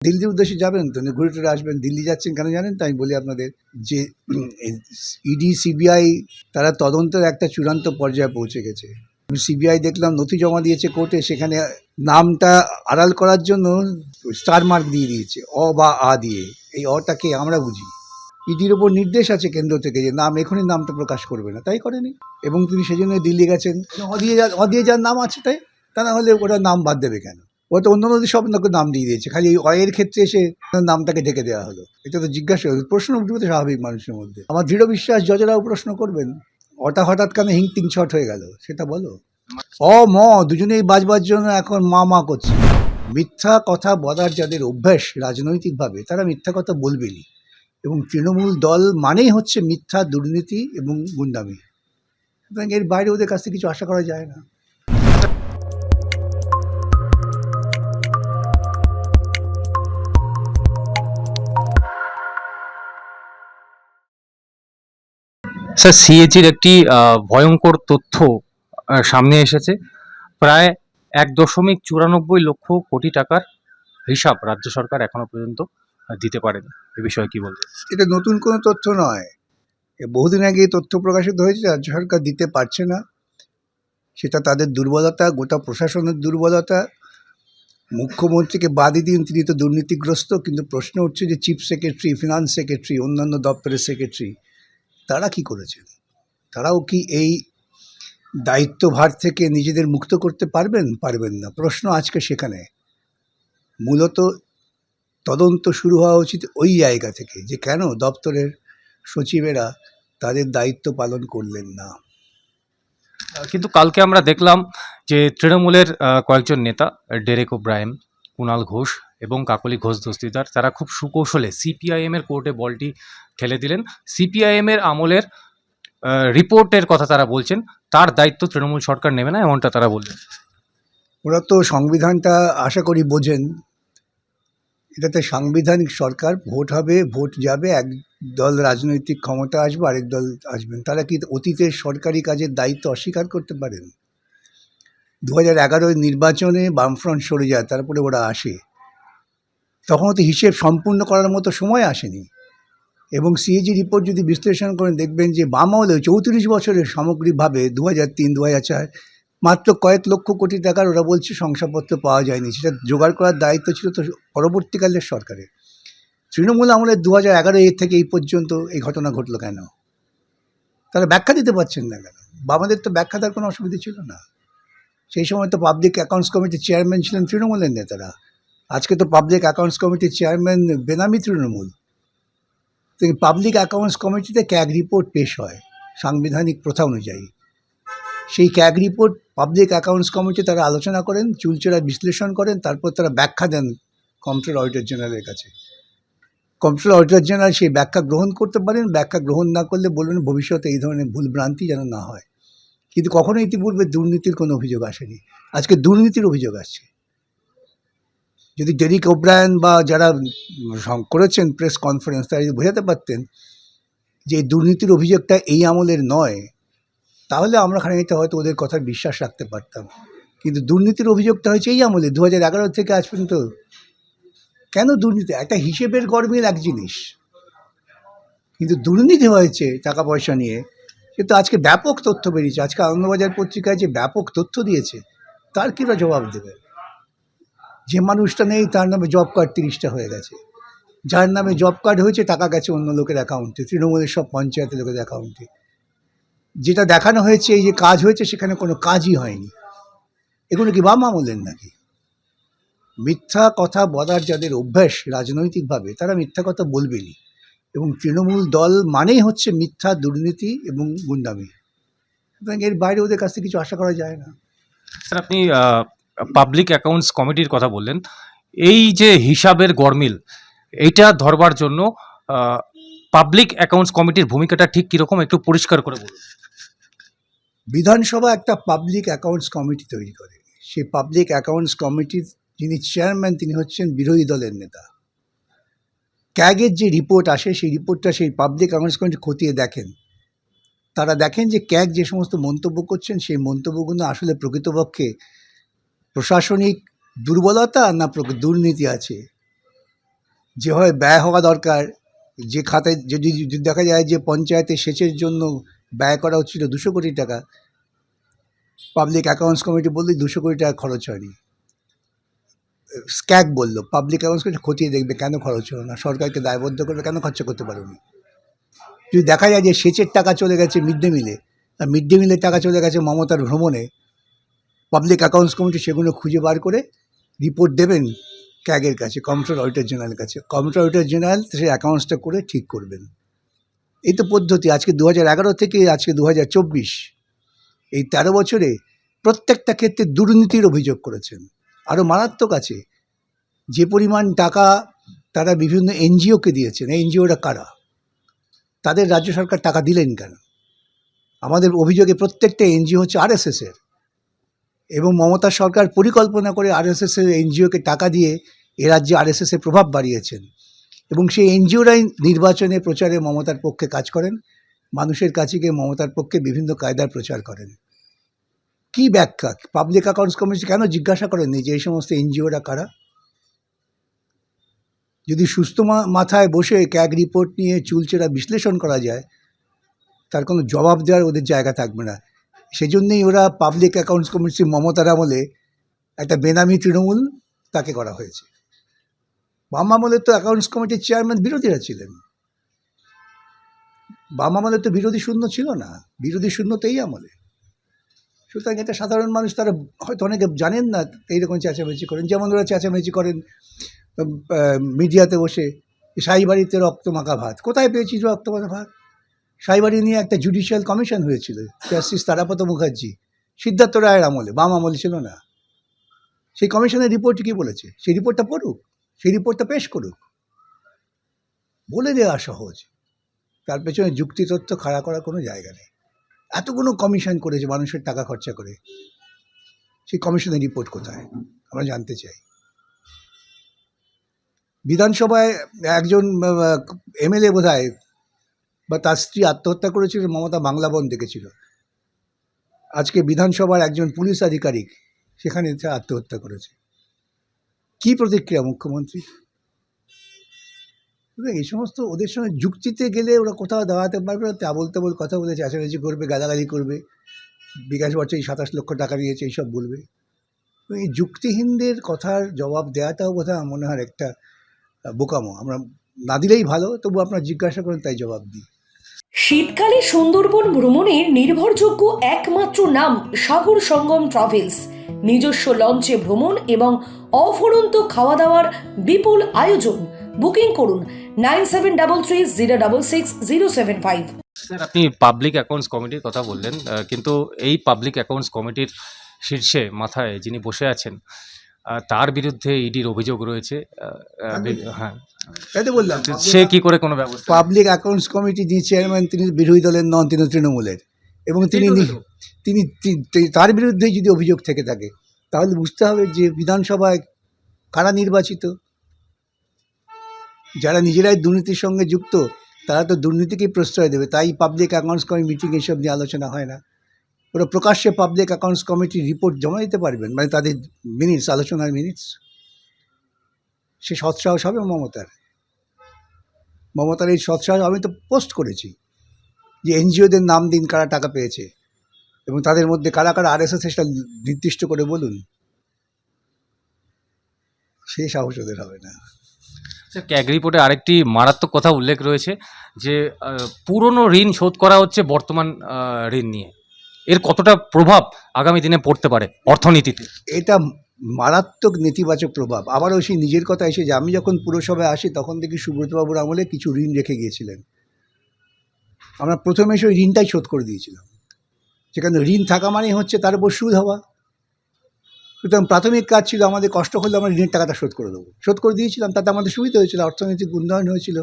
দিল্লির উদ্দেশ্যে যাবেন তো, ঘুরে টুরে আসবেন। দিল্লি যাচ্ছেন কেন জানেন তো? আমি বলি আপনাদের যে ইডি সিবিআই তারা তদন্তের একটা চূড়ান্ত পর্যায়ে পৌঁছে গেছে। সিবিআই দেখলাম নথি জমা দিয়েছে কোর্টে, সেখানে নামটা আড়াল করার জন্য স্টার মার্ক দিয়ে দিয়েছে, অ বা আ দিয়ে। এই অটাকে আমরা বুঝি। ইডির ওপর নির্দেশ আছে কেন্দ্র থেকে যে নাম এখনই নামটা প্রকাশ করবে না, তাই করেনি। এবং তিনি সেজন্য দিল্লি গেছেন। অদিয়ে যার নাম আছে তাই, তা না হলে ওরা নাম বাদ দেবে কেন? ওরা তো অন্য নদী সব নাম দিয়ে দিয়েছে, খালি এই অয়ের ক্ষেত্রে এসে নামটাকে ঢেকে দেওয়া হলো। এটা তো জিজ্ঞাসা প্রশ্ন উঠবে তো স্বাভাবিক মানুষের মধ্যে। আমার দৃঢ় বিশ্বাস জজরাও প্রশ্ন করবেন, অটা হঠাৎ কেন হিং তিন ছট হয়ে গেল সেটা বলো। ম দুজনেই বাজবার জন্য এখন মা করছে। মিথ্যা কথা বলার যাদের অভ্যাস রাজনৈতিকভাবে, তারা মিথ্যা কথা বলবেনই। এবং তৃণমূল দল মানেই হচ্ছে মিথ্যা, দুর্নীতি এবং গুন্ডামি। সুতরাং এর বাইরে ওদের কাছ থেকে কিছু আশা করা যায় না। স্যার, সিএজির একটি ভয়ঙ্কর তথ্য সামনে এসেছে। প্রায় ১.৯৪ লক্ষ কোটি টাকার হিসাব রাজ্য সরকার এখনো পর্যন্ত দিতে পারেনি। এ বিষয়ে কি বলবেন? এটা নতুন কোনো তথ্য নয়, বহুদিন আগে তথ্য প্রকাশিত হয়েছে। রাজ্য সরকার দিতে পারছে না, সেটা তাদের দুর্বলতা, গোটা প্রশাসনের দুর্বলতা। মুখ্যমন্ত্রীকে বাদই দিন, তিনি তো দুর্নীতিগ্রস্ত, কিন্তু প্রশ্ন উঠছে যে চিফ সেক্রেটারি, ফিনান্স সেক্রেটারি, অন্যান্য দপ্তরের সেক্রেটারি, তারা কি করেছেন? তারাও কি এই দায়িত্বভার থেকে নিজেদের মুক্ত করতে পারবেন? পারবেন না। প্রশ্ন আজকে সেখানে। মূলত তদন্ত শুরু হওয়া উচিত ওই জায়গা থেকে, যে কেন দপ্তরের সচিবেরা তাদের দায়িত্ব পালন করলেন না। কিন্তু কালকে আমরা দেখলাম যে তৃণমূলের কয়েকজন নেতা, ডেরেক ওব্রায়েন, কুণাল ঘোষ এবং কাকলি ঘোষ দস্তিদার, তারা খুব সুকৌশলে সিপিআইএম এর কোর্টে বলটি ঠেলে দিলেন। সিপিআইএম এর আমলের রিপোর্টের কথা তারা বলছেন, তার দায়িত্ব তৃণমূল সরকার নেবে না, এমনটা তারা বললেন। ওরা তো সংবিধানটা আশা করি বোঝেন। এটাতে সাংবিধানিক সরকার, ভোট হবে, ভোট যাবে, এক দল রাজনৈতিক ক্ষমতা আসবে, আরেক দল আসবেন। তারা কি অতীতের সরকারি কাজের দায়িত্ব অস্বীকার করতে পারেন? 2011 নির্বাচনে বামফ্রন্ট সরে যায়, তারপরে ওরা আসে। তখন তো হিসেব সম্পূর্ণ করার মতো সময় আসেনি। এবং সিএজি রিপোর্ট যদি বিশ্লেষণ করেন, দেখবেন যে বাম আমলে 34 বছরের সামগ্রিকভাবে 2003-2004 মাত্র কয়েক লক্ষ কোটি টাকার ওরা বলছে শংসাপত্র পাওয়া যায়নি। সেটা জোগাড় করার দায়িত্ব ছিল তো পরবর্তীকালের সরকারের। তৃণমূল আমলের 2011 এর থেকে এই পর্যন্ত এই ঘটনা ঘটলো কেন? তারা ব্যাখ্যা দিতে পারছেন না কেন? বামাদের তো ব্যাখ্যা দেওয়ার কোনো অসুবিধা ছিল না। সেই সময় তো পাবলিক অ্যাকাউন্টস কমিটির চেয়ারম্যান ছিলেন তৃণমূলের নেতারা। আজকে তো পাবলিক অ্যাকাউন্টস কমিটির চেয়ারম্যান বেনামি তৃণমূল। তো এই পাবলিক অ্যাকাউন্টস কমিটিতে ক্যাগ রিপোর্ট পেশ হয় সাংবিধানিক প্রথা অনুযায়ী। সেই CAG report public accounts committee তারা আলোচনা করেন, চুলচেরা বিশ্লেষণ করেন, তারপর তারা ব্যাখ্যা দেন কম্পট্রোলার অডিটর জেনারেলের কাছে। কম্পট্রোলার অডিটর জেনারেল সেই ব্যাখ্যা গ্রহণ করতে পারেন, ব্যাখ্যা গ্রহণ না করলে বলবেন ভবিষ্যতে এই ধরনের ভুলভ্রান্তি যেন না হয়। কিন্তু কখনো ইতিপূর্বে দুর্নীতির কোনো অভিযোগ আসেনি, আজকে দুর্নীতির অভিযোগ আসছে। যদি ডেরিক ওব্রায়েন বা যারা করেছেন প্রেস কনফারেন্স, তারা যদি বোঝাতে পারতেন যে দুর্নীতির অভিযোগটা এই আমলের নয়, তাহলে আমরা খানিকটা হয়তো ওদের কথার বিশ্বাস রাখতে পারতাম। কিন্তু দুর্নীতির অভিযোগটা হয়েছে এই আমলে, 2011 থেকে আজ পর্যন্ত। কেন দুর্নীতি? একটা হিসেবের গরমিল এক জিনিস, কিন্তু দুর্নীতি হয়েছে টাকা পয়সা নিয়ে, কিন্তু আজকে ব্যাপক তথ্য বেরিয়েছে। আজকে আনন্দবাজার পত্রিকায় যে ব্যাপক তথ্য দিয়েছে, তার কিরা জবাব দেবে? যে মানুষটা নেই তার নামে জব কার্ড 30টা হয়ে গেছে, যার নামে জব কার্ড হয়েছে টাকা গেছে অন্য লোকের অ্যাকাউন্টে, তৃণমূলের সব পঞ্চায়েতের লোকের অ্যাকাউন্টে। যেটা দেখানো হয়েছে এই যে কাজ হয়েছে, সেখানে কোনো কাজই হয়নি। এগুলো কি বাম আমলের নাকি? মিথ্যা কথা বলার যাদের অভ্যাস রাজনৈতিকভাবে, তারা মিথ্যা কথা বলবেনই। এবং তৃণমূল দল মানেই হচ্ছে মিথ্যা, দুর্নীতি এবং গুন্ডামি। সুতরাং এর বাইরে ওদের কাছ থেকে কিছু আশা করা যায় না। স্যার, আপনি পাবলিক অ্যাকাউন্টস কমিটির কথা বললেন। এই যে হিসাবের গরমিল, এইটা ধরবার জন্য পাবলিক অ্যাকাউন্টস কমিটির ভূমিকাটা ঠিক কীরকম, একটু পরিষ্কার করে বলুন। বিধানসভা একটা পাবলিক অ্যাকাউন্টস কমিটি তৈরি করে। সেই পাবলিক অ্যাকাউন্টস কমিটির যিনি চেয়ারম্যান, তিনি হচ্ছেন বিরোধী দলের নেতা। ক্যাগের যে রিপোর্ট আসে, সেই রিপোর্টটা সেই পাবলিক অ্যাকাউন্টস কমিটি খতিয়ে দেখেন। তারা দেখেন যে ক্যাগ যে সমস্ত মন্তব্য করছেন, সেই মন্তব্যগুলো আসলে প্রকৃতপক্ষে প্রশাসনিক দুর্বলতা না দুর্নীতি আছে। যেভাবে ব্যয় হওয়া দরকার, যে খাতে যদি যদি দেখা যায় যে পঞ্চায়েতে সেচের জন্য ব্যয় করা হচ্ছিল 200 কোটি টাকা, পাবলিক অ্যাকাউন্টস কমিটি বললে 200 কোটি টাকা খরচ হয়নি। স্ক্যাগ বললো পাবলিক অ্যাকাউন্টস কমিটি খতিয়ে দেখবে কেন খরচ হলো না, সরকারকে দায়বদ্ধ করবে কেন খরচা করতে পারোনি। যদি দেখা যায় যে সেচের টাকা চলে গেছে মিড ডে মিলে, আর মিড ডে মিলের টাকা চলে গেছে মমতার ভ্রমণে, পাবলিক অ্যাকাউন্টস কমিটি সেগুলো খুঁজে বার করে রিপোর্ট দেবেন ক্যাগের কাছে, কম্পিউটার অডিটর জেনারেলের কাছে। কম্পিউটার অডিটর জেনারেল সেই অ্যাকাউন্টসটা করে ঠিক করবেন। এই তো পদ্ধতি। আজকে 2011 থেকে আজকে 2024, এই 13 বছরে প্রত্যেকটা ক্ষেত্রে দুর্নীতির অভিযোগ করেছেন। আরও মারাত্মক আছে, যে পরিমাণ টাকা তারা বিভিন্ন এনজিওকে দিয়েছেন, এই এনজিওরা কারা, তাদের রাজ্য সরকার টাকা দিলেন কেন? আমাদের অভিযোগে প্রত্যেকটা এনজিও হচ্ছে আরএসএসের, এবং মমতা সরকার পরিকল্পনা করে আরএসএসের এনজিওকে টাকা দিয়ে এ রাজ্যে আরএসএসের প্রভাব বাড়িয়েছেন, এবং সেই এনজিওরাই নির্বাচনে প্রচারে মমতার পক্ষে কাজ করেন, মানুষের কাছে গিয়ে মমতার পক্ষে বিভিন্ন কায়দার প্রচার করেন। কি ব্যাখ্যা? পাবলিক অ্যাকাউন্টস কমিটি কেন জিজ্ঞাসা করেননি যে এই সমস্ত এনজিওরা কারা? যদি সুস্থ মাথায় বসে ক্যাগ রিপোর্ট নিয়ে চুলচেরা বিশ্লেষণ করা যায়, তার কোনো জবাব দেওয়ার ওদের জায়গা থাকবে না। সেজন্যই ওরা পাবলিক অ্যাকাউন্টস কমিটি মমতার আমলে একটা বেনামি তৃণমূল তাকে করা হয়েছে। বাম আমলে তো অ্যাকাউন্টস কমিটির চেয়ারম্যান বিরোধীরা ছিলেন, বাম আমলে তো বিরোধী শূন্য ছিল না, বিরোধী শূন্য তো এই আমলে। সুতরাং এটা সাধারণ মানুষ তারা হয়তো অনেকে জানেন না, এইরকম চেঁচামেচি করেন। যেমন ওরা চেঁচামেচি করেন মিডিয়াতে বসে, সাইবাড়িতে রক্ত মাখা ভাত। কোথায় পেয়েছিস রক্ত মাখা ভাত? সাইবাড়ি নিয়ে একটা জুডিশিয়াল কমিশন হয়েছিল, জাস্টিস তারাপত মুখার্জি, সিদ্ধার্থ রায়ের আমলে, বাম আমলে ছিল না। সেই কমিশনের রিপোর্ট কী বলেছে? সেই রিপোর্টটা পড়ুক, সেই রিপোর্টটা পেশ করুক। বলে দেওয়া সহজ, তার পেছনে যুক্তি তথ্য খাড়া করার কোনো জায়গা নেই। এতগুলো কমিশন করেছে মানুষের টাকা খরচা করে, সেই কমিশনের রিপোর্ট কোথায় আমরা জানতে চাই। বিধানসভায় একজন এমএলএ বোধহয় বা তার স্ত্রী আত্মহত্যা করেছিল, মমতা বাংলা বন দেখেছিল। আজকে বিধানসভার একজন পুলিশ আধিকারিক সেখানে আত্মহত্যা করেছে। কি প্রতিক্রিয়া মুখ্যমন্ত্রী? এই সমস্ত ওদের সঙ্গে যুক্তিতে গেলে ওরা কোথাও দাঁড়াতে পারবে না, তেবল তেবল কথা বলে চেঁচামেচি করবে, গালাগালি করবে, বিকাশ বছর এই 27 লক্ষ টাকা নিয়েছে এইসব বলবে। এই যুক্তিহীনদের কথার জবাব দেওয়াটাও বোধহয় মনে হয় একটা বোকামো। আমরা না দিলেই ভালো, তবু আপনারা জিজ্ঞাসা করেন তাই জবাব দিই। শীতকালে সুন্দরবন ভ্রমণের নির্ভরযোগ্য একমাত্র নাম সাগর সঙ্গম ট্রাভেলস। নিজস্ব লঞ্চে ভ্রমণ এবং অফুরন্ত খাওয়া দাওয়ার বিপুল আয়োজন। বুকিং করুন 9733066075। স্যার, আপনি পাবলিক অ্যাকাউন্টস কমিটির কথা বললেন, কিন্তু এই পাবলিক অ্যাকাউন্টস কমিটির শীর্ষে মাথায় যিনি বসে আছেন, তার বিরুদ্ধে ইডির অভিযোগ রয়েছে। হ্যাঁ, তাই তো বললাম, সে কি করে কোনো ব্যবস্থা? পাবলিক অ্যাকাউন্টস কমিটি যিনি চেয়ারম্যান তিনি বিরোধী দলের নন, তিনি তৃণমূলের, এবং তিনি তার বিরুদ্ধে যদি অভিযোগ থেকে থাকে তাহলে বুঝতে হবে যে বিধানসভায় কারা নির্বাচিত। যারা নিজেরাই দুর্নীতির সঙ্গে যুক্ত তারা তো দুর্নীতিকেই প্রশ্রয় দেবে। তাই পাবলিক অ্যাকাউন্টস কমিটি মিটিং এইসব নিয়ে আলোচনা হয় না। ওরা প্রকাশ্যে পাবলিক অ্যাকাউন্টস কমিটির রিপোর্ট জমা দিতে পারবেন, মানে তাদের মিনিটস, আলোচনার মিনিটস। সে সৎসাহস হবে মমতার এই সৎসাহস। আমি তো পোস্ট করেছি যে এনজিওদের নাম দিন কারা টাকা পেয়েছে, এবং তাদের মধ্যে কারা কারা আরএসএস সেটা নির্দিষ্ট করে বলুন। সেই সাহস ওদের হবে না। স্যার, ক্যাগ রিপোর্টে আরেকটি মারাত্মক কথা উল্লেখ রয়েছে যে পুরনো ঋণ শোধ করা হচ্ছে বর্তমান ঋণ নিয়ে। এর কতটা প্রভাব আগামী দিনে পড়তে পারে অর্থনীতিতে? এটা মারাত্মক নেতিবাচক প্রভাব। আবারও সেই নিজের কথা এসে যে আমি যখন পুরসভায় আসি তখন দেখি সুব্রতবাবুর আমলে কিছু ঋণ রেখে গিয়েছিলেন। আমরা প্রথমে সেই ঋণটাই শোধ করে দিয়েছিলাম। সেখানে ঋণ থাকা মানেই হচ্ছে তার উপর সুদ হওয়া। সুতরাং প্রাথমিক কাজ ছিল আমাদের কষ্ট করলে আমরা ঋণের টাকাটা শোধ করে দেবো। শোধ করে দিয়েছিলাম, তাতে আমাদের সুবিধা হয়েছিল, অর্থনৈতিক উন্নয়ন হয়েছিল,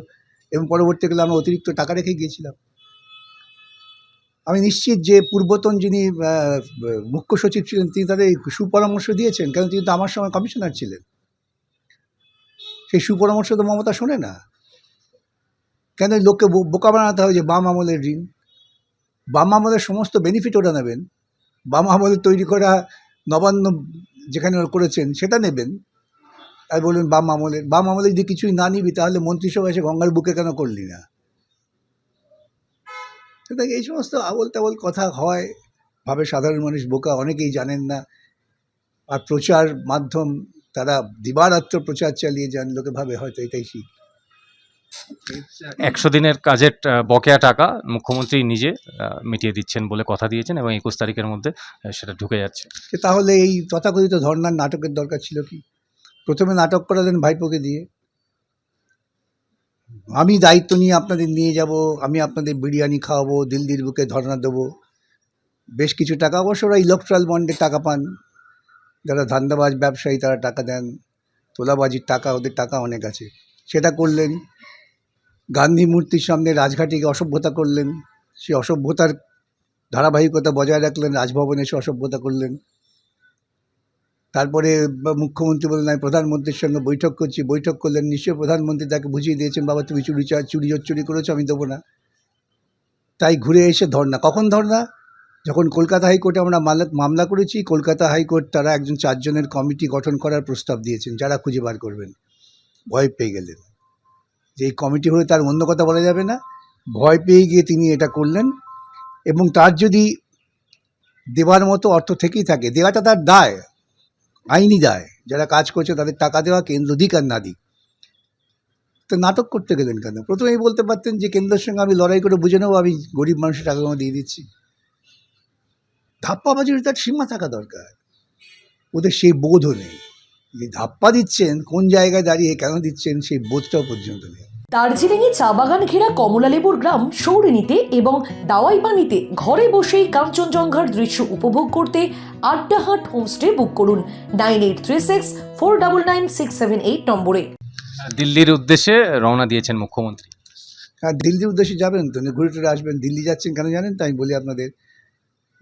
এবং পরবর্তীকালে আমরা অতিরিক্ত টাকা রেখে গিয়েছিলাম। আমি নিশ্চিত যে পূর্বতন যিনি মুখ্য সচিব ছিলেন তিনি তাদের সুপরামর্শ দিয়েছেন, কারণ তিনি তো আমার সময় কমিশনার ছিলেন। সেই সুপরামর্শ তো মমতা শোনে না। কেন লোককে বোকা বানাতে হয় যে বাম আমলের ঋণ, বাম আমলের সমস্ত বেনিফিট ওরা নেবেন, বাম আমলের তৈরি করা নবান্ন যেখানে ওরা করেছেন সেটা নেবেন, আর বলবেন বাম আমলে যদি কিছুই না নিবি তাহলে মন্ত্রিসভা এসে গঙ্গার বুকে কেন করলি না? সুতরাং এই সমস্ত আবোল তাবোল কথা হয়, ভাবে সাধারণ মানুষ বোকা, অনেকেই জানেন না। আর প্রচার মাধ্যম, তারা দিবারাত্র প্রচার চালিয়ে যান, লোকে ভাবে হয়তো এটাই ঠিক। 100 দিনের কাজের বকেয়া টাকা মুখ্যমন্ত্রী নিজে মিটিয়ে দিচ্ছেন বলে কথা দিয়েছেন এবং 21 তারিখের মধ্যে সেটা ঢুকে যাচ্ছে। তাহলে এই তথাকথিত ধর্নার নাটকের দরকার ছিল কি? প্রথমে নাটক করালেন ভাইপোকে দিয়ে, আমি দায়িত্ব নিয়ে আপনাদের নিয়ে যাব, আমি আপনাদের বিরিয়ানি খাওয়াবো, দিল্লির বুকে ধর্না দেবো। বেশ কিছু টাকা, অবশ্য ওরা ইলেকট্রাল বন্ডের টাকা পান, যারা ধান্দাবাজ ব্যবসায়ী তারা টাকা দেন, তোলাবাজির টাকা, ওদের টাকা অনেক আছে, সেটা করলেন। গান্ধী মূর্তির সামনে রাজঘাটে অসভ্যতা করলেন, সেই অসভ্যতার ধারাবাহিকতা বজায় রাখলেন, রাজভবনে এসে অসভ্যতা করলেন। তারপরে মুখ্যমন্ত্রী বললেন আমি প্রধানমন্ত্রীর সঙ্গে বৈঠক করছি, বৈঠক করলেন, নিশ্চয়ই প্রধানমন্ত্রী তাকে বুঝিয়ে দিয়েছেন বাবা তুমি চুরি করেছো, আমি দেবো না। তাই ঘুরে এসে ধর্না। কখন ধর্না? যখন কলকাতা হাইকোর্টে আমরা মামলা করেছি, কলকাতা হাইকোর্ট তারা একজন 4 জনের কমিটি গঠন করার প্রস্তাব দিয়েছেন, যারা খুঁজে বার করবেন। ভয় পেয়ে গেলেন যে এই কমিটি হলে তার অন্য কথা বলা যাবে না, ভয় পেয়ে গিয়ে তিনি এটা করলেন। এবং তার যদি দেওয়ার মতো অর্থ থেকেই থাকে, দেওয়াটা তার দায়, আইনি দায়, যারা কাজ করছে তাদের টাকা দেওয়া, কেন্দ্র দিক আর না দিক। তো নাটক করতে গেলেন কেন? প্রথমেই বলতে পারতেন যে কেন্দ্রের সঙ্গে আমি লড়াই করে বুঝে নেবো, আমি গরিব মানুষের টাকাগুলো দিয়ে দিচ্ছি। ধাপ্পাবাজির তার সীমা থাকা দরকার, ওদের সেই বোধও নেই। যে ধাপ্পা দিচ্ছেন কোন জায়গায় দাঁড়িয়ে কেন দিচ্ছেন সেই বোধটাও পর্যন্ত নেই। দার্জিলিংয়ে চা বাগান ঘেরা কমলালেবুর গ্রাম সৌরিনীতে এবং দাওয়াইপানিতে ঘরে বসেই কাঞ্চনজঙ্ঘার দৃশ্য উপভোগ করতে আড্ডাহাট হোমস্টে বুক করুন 9836499678 নম্বরে। দিল্লির উদ্দেশ্যে রওনা দিয়েছেন মুখ্যমন্ত্রী। আর দিল্লির উদ্দেশ্যে যাবেন তো, ঘুরে টুরে আসবেন। দিল্লি যাচ্ছেন কেন জানেন তো? আমি বলি আপনাদের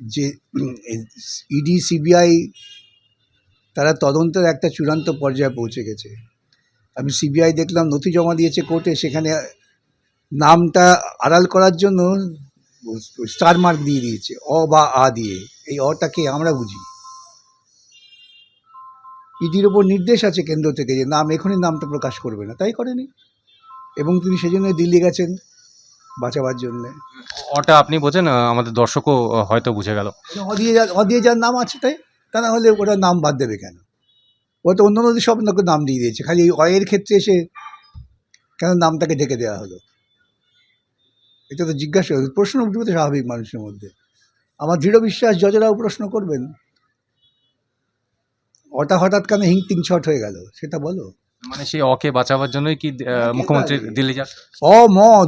যে ইডি সিবিআই তারা তদন্তের একটা চূড়ান্ত পর্যায়ে পৌঁছে গেছে। আমি সিবিআই দেখলাম নথি জমা দিয়েছে কোর্টে, সেখানে নামটা আড়াল করার জন্য স্টার মার্ক দিয়ে দিয়েছে, অ বা আ দিয়ে। এই অটাকে আমরা বুঝি। ইডির ওপর নির্দেশ আছে কেন্দ্র থেকে যে নাম এখনই নামটা প্রকাশ করবে না, তাই করেনি। এবং তিনি সেজন্য দিল্লি গেছেন বাঁচাবার জন্যে। ওটা আপনি বোঝেন, আমাদের দর্শকও হয়তো বুঝে গেল। অ দিয়ে যার নাম আছে তাই, তা না হলে ওটা নাম বাদ দেবে কেন? ও তো অন্য নদী সব নাম দিয়ে দিয়েছে, খালি এই অয়ের ক্ষেত্রে এসে কেন নামটাকে ঢেকে দেওয়া হলো? এটা তো জিজ্ঞাসা, প্রশ্ন উঠবে তো স্বাভাবিক মানুষের মধ্যে। আমার দৃঢ় বিশ্বাস জজরাও প্রশ্ন করবেন, ওটা হঠাৎ কেন হিং তিন ছট হয়ে গেল সেটা বলো। মানে সেই অকে বাঁচাবার জন্যই কি মুখ্যমন্ত্রী দিল্লি যান?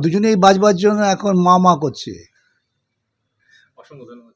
দুজনেই বাজবার জন্য এখন মা করছে। অসংখ্য ধন্যবাদ।